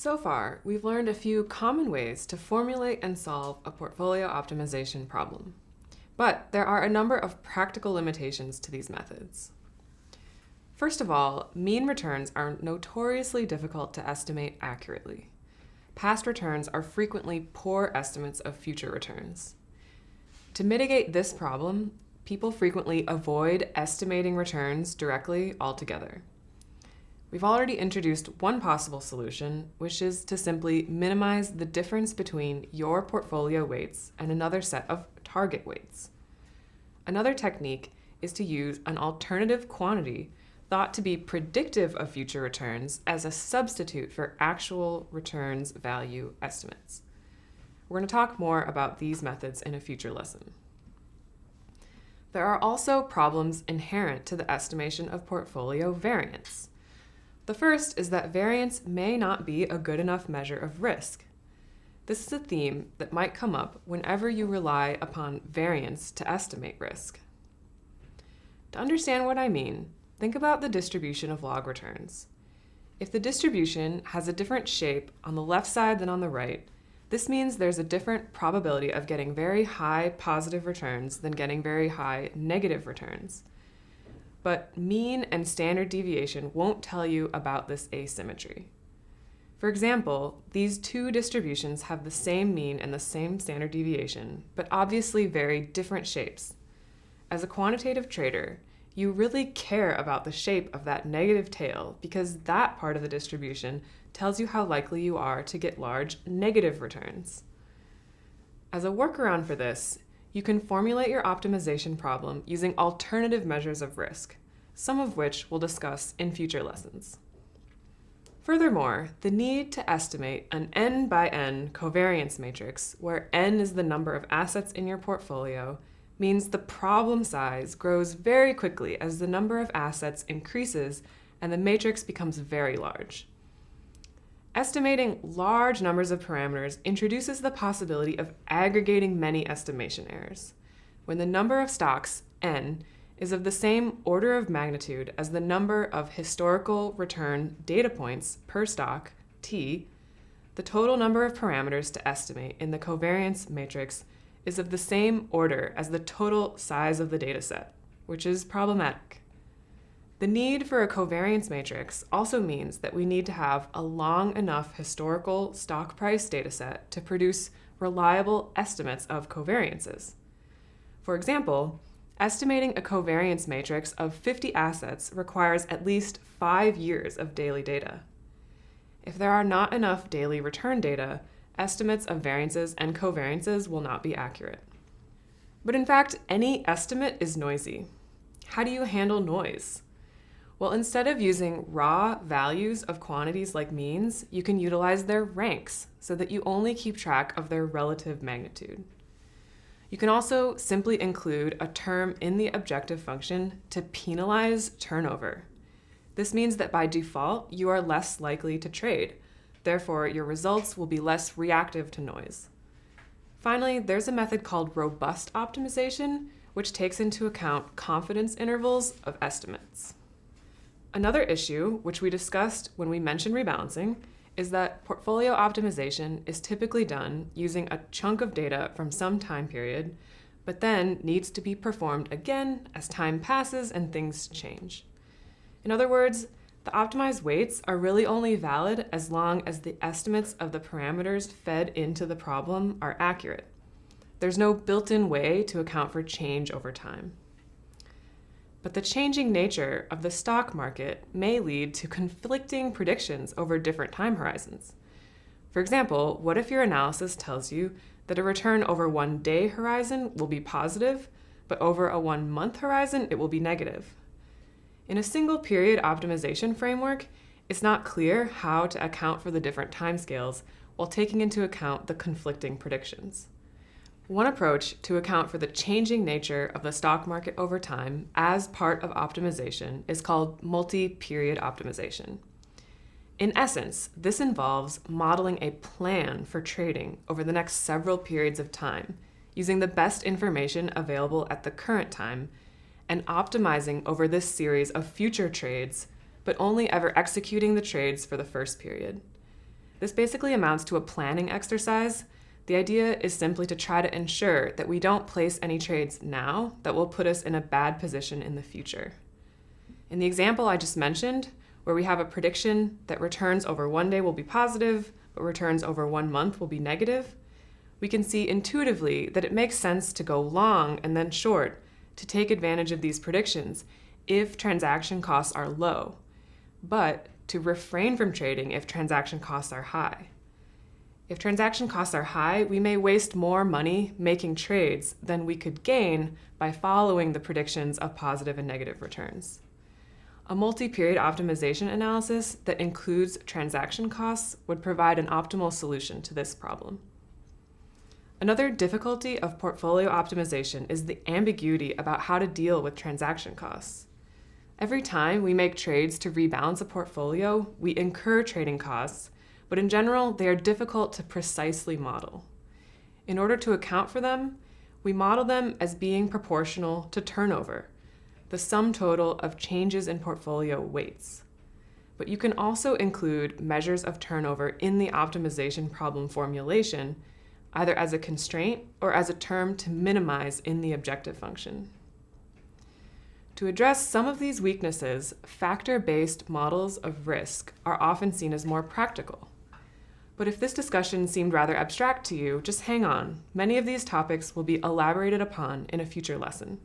So far, we've learned a few common ways to formulate and solve a portfolio optimization problem. But there are a number of practical limitations to these methods. First of all, mean returns are notoriously difficult to estimate accurately. Past returns are frequently poor estimates of future returns. To mitigate this problem, people frequently avoid estimating returns directly altogether. We've already introduced one possible solution, which is to simply minimize the difference between your portfolio weights and another set of target weights. Another technique is to use an alternative quantity thought to be predictive of future returns as a substitute for actual returns value estimates. We're going to talk more about these methods in a future lesson. There are also problems inherent to the estimation of portfolio variance. The first is that variance may not be a good enough measure of risk. This is a theme that might come up whenever you rely upon variance to estimate risk. To understand what I mean, think about the distribution of log returns. If the distribution has a different shape on the left side than on the right, this means there's a different probability of getting very high positive returns than getting very high negative returns. But mean and standard deviation won't tell you about this asymmetry. For example, these two distributions have the same mean and the same standard deviation, but obviously very different shapes. As a quantitative trader, you really care about the shape of that negative tail because that part of the distribution tells you how likely you are to get large negative returns. As a workaround for this, you can formulate your optimization problem using alternative measures of risk, some of which we'll discuss in future lessons. Furthermore, the need to estimate an n by n covariance matrix, where n is the number of assets in your portfolio, means the problem size grows very quickly as the number of assets increases and the matrix becomes very large. Estimating large numbers of parameters introduces the possibility of aggregating many estimation errors. When the number of stocks, n, is of the same order of magnitude as the number of historical return data points per stock, t, the total number of parameters to estimate in the covariance matrix is of the same order as the total size of the dataset, which is problematic. The need for a covariance matrix also means that we need to have a long enough historical stock price dataset to produce reliable estimates of covariances. For example, estimating a covariance matrix of 50 assets requires at least 5 years of daily data. If there are not enough daily return data, estimates of variances and covariances will not be accurate. But in fact, any estimate is noisy. How do you handle noise? Well, instead of using raw values of quantities like means, you can utilize their ranks so that you only keep track of their relative magnitude. You can also simply include a term in the objective function to penalize turnover. This means that by default, you are less likely to trade. Therefore, your results will be less reactive to noise. Finally, there's a method called robust optimization, which takes into account confidence intervals of estimates. Another issue, which we discussed when we mentioned rebalancing, is that portfolio optimization is typically done using a chunk of data from some time period, but then needs to be performed again as time passes and things change. In other words, the optimized weights are really only valid as long as the estimates of the parameters fed into the problem are accurate. There's no built-in way to account for change over time. But the changing nature of the stock market may lead to conflicting predictions over different time horizons. For example, what if your analysis tells you that a return over 1 day horizon will be positive, but over a 1 month horizon it will be negative? In a single period optimization framework, it's not clear how to account for the different timescales while taking into account the conflicting predictions. One approach to account for the changing nature of the stock market over time as part of optimization is called multi-period optimization. In essence, this involves modeling a plan for trading over the next several periods of time, using the best information available at the current time, and optimizing over this series of future trades, but only ever executing the trades for the first period. This basically amounts to a planning exercise. The idea is simply to try to ensure that we don't place any trades now that will put us in a bad position in the future. In the example I just mentioned, where we have a prediction that returns over one day will be positive, but returns over 1 month will be negative, we can see intuitively that it makes sense to go long and then short to take advantage of these predictions if transaction costs are low, but to refrain from trading if transaction costs are high. If transaction costs are high, we may waste more money making trades than we could gain by following the predictions of positive and negative returns. A multi-period optimization analysis that includes transaction costs would provide an optimal solution to this problem. Another difficulty of portfolio optimization is the ambiguity about how to deal with transaction costs. Every time we make trades to rebalance a portfolio, we incur trading costs, but in general, they are difficult to precisely model. In order to account for them, we model them as being proportional to turnover, the sum total of changes in portfolio weights. But you can also include measures of turnover in the optimization problem formulation, either as a constraint or as a term to minimize in the objective function. To address some of these weaknesses, factor-based models of risk are often seen as more practical. But if this discussion seemed rather abstract to you, just hang on. Many of these topics will be elaborated upon in a future lesson.